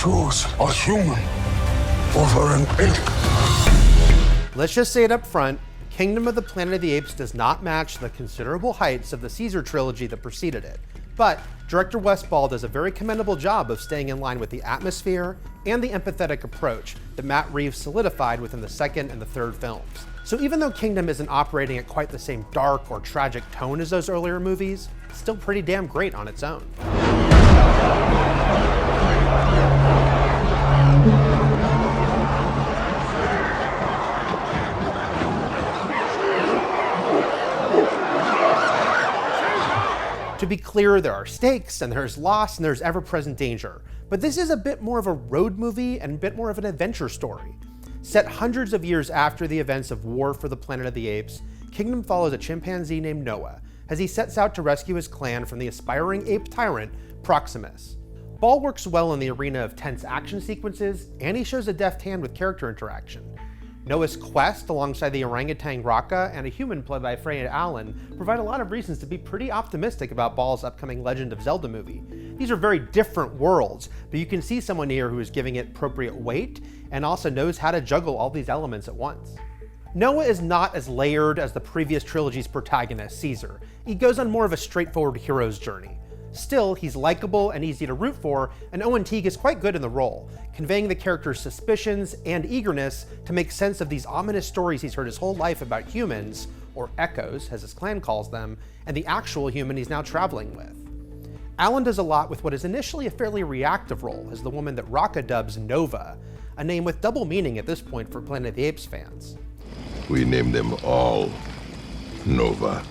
choose a human over an ape. Let's just say it up front, Kingdom of the Planet of the Apes does not match the considerable heights of the Caesar trilogy that preceded it. But director Wes Ball does a very commendable job of staying in line with the atmosphere and the empathetic approach that Matt Reeves solidified within the second and the third films. So even though Kingdom isn't operating at quite the same dark or tragic tone as those earlier movies, it's still pretty damn great on its own. To be clear, there are stakes, and there's loss, and there's ever-present danger. But this is a bit more of a road movie and a bit more of an adventure story. Set hundreds of years after the events of War for the Planet of the Apes, Kingdom follows a chimpanzee named Noah as he sets out to rescue his clan from the aspiring ape tyrant, Proximus. Ball works well in the arena of tense action sequences, and he shows a deft hand with character interaction. Noah's quest alongside the orangutan Raka and a human played by Freya Allen provide a lot of reasons to be pretty optimistic about Ball's upcoming Legend of Zelda movie. These are very different worlds, but you can see someone here who is giving it appropriate weight and also knows how to juggle all these elements at once. Noah is not as layered as the previous trilogy's protagonist, Caesar. He goes on more of a straightforward hero's journey. Still, he's likable and easy to root for, and Owen Teague is quite good in the role, conveying the character's suspicions and eagerness to make sense of these ominous stories he's heard his whole life about humans, or echoes, as his clan calls them, and the actual human he's now traveling with. Allen does a lot with what is initially a fairly reactive role as the woman that Raka dubs Nova, a name with double meaning at this point for Planet of the Apes fans. We named them all Nova.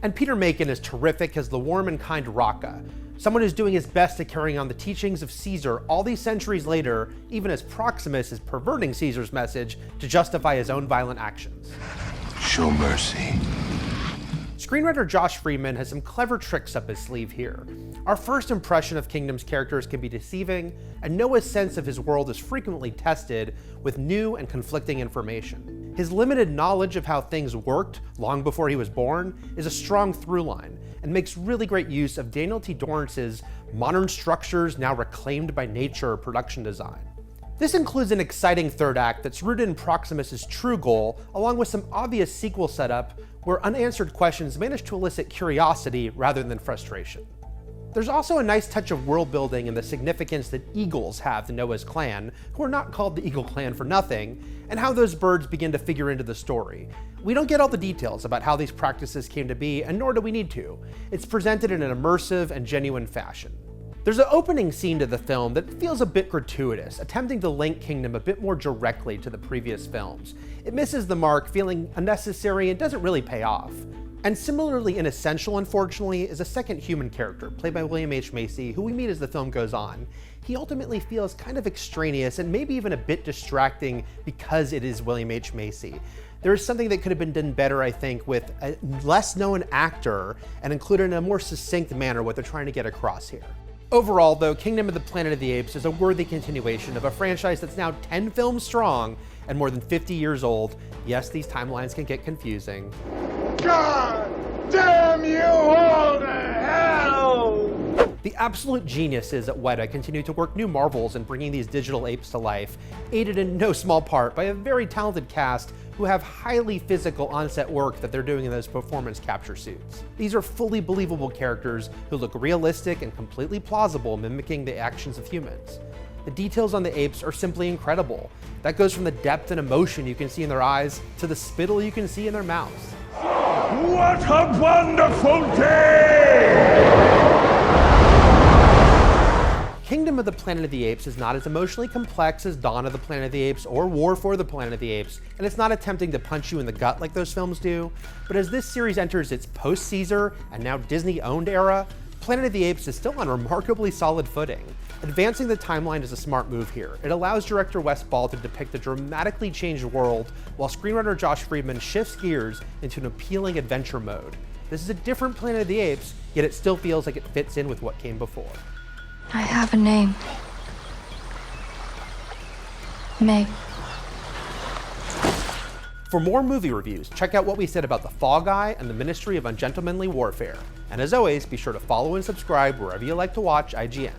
And Peter Macon is terrific as the warm and kind Raka, someone who's doing his best at carrying on the teachings of Caesar all these centuries later, even as Proximus is perverting Caesar's message to justify his own violent actions. Show mercy. Screenwriter Josh Friedman has some clever tricks up his sleeve here. Our first impression of Kingdom's characters can be deceiving, and Noah's sense of his world is frequently tested with new and conflicting information. His limited knowledge of how things worked long before he was born is a strong through line, and makes really great use of Daniel T. Dorrance's modern structures now reclaimed by nature production design. This includes an exciting third act that's rooted in Proximus's true goal, along with some obvious sequel setup where unanswered questions manage to elicit curiosity rather than frustration. There's also a nice touch of world building and the significance that eagles have to Noah's clan, who are not called the Eagle Clan for nothing, and how those birds begin to figure into the story. We don't get all the details about how these practices came to be, and nor do we need to. It's presented in an immersive and genuine fashion. There's an opening scene to the film that feels a bit gratuitous, attempting to link Kingdom a bit more directly to the previous films. It misses the mark, feeling unnecessary, and doesn't really pay off. And similarly inessential, unfortunately, is a second human character, played by William H. Macy, who we meet as the film goes on. He ultimately feels kind of extraneous and maybe even a bit distracting because it is William H. Macy. There is something that could have been done better, I think, with a less known actor and included in a more succinct manner what they're trying to get across here. Overall, though, Kingdom of the Planet of the Apes is a worthy continuation of a franchise that's now 10 films strong and more than 50 years old. Yes, these timelines can get confusing. God damn you all to hell! The absolute geniuses at Weta continue to work new marvels in bringing these digital apes to life, aided in no small part by a very talented cast who have highly physical on-set work that they're doing in those performance capture suits. These are fully believable characters who look realistic and completely plausible, mimicking the actions of humans. The details on the apes are simply incredible. That goes from the depth and emotion you can see in their eyes to the spittle you can see in their mouths. What a wonderful day! Kingdom of the Planet of the Apes is not as emotionally complex as Dawn of the Planet of the Apes or War for the Planet of the Apes, and it's not attempting to punch you in the gut like those films do. But as this series enters its post-Caesar and now Disney-owned era, Planet of the Apes is still on remarkably solid footing. Advancing the timeline is a smart move here. It allows director Wes Ball to depict a dramatically changed world, while screenwriter Josh Friedman shifts gears into an appealing adventure mode. This is a different Planet of the Apes, yet it still feels like it fits in with what came before. I have a name. May. For more movie reviews, check out what we said about The Fall Guy and the Ministry of Ungentlemanly Warfare. And as always, be sure to follow and subscribe wherever you like to watch IGN.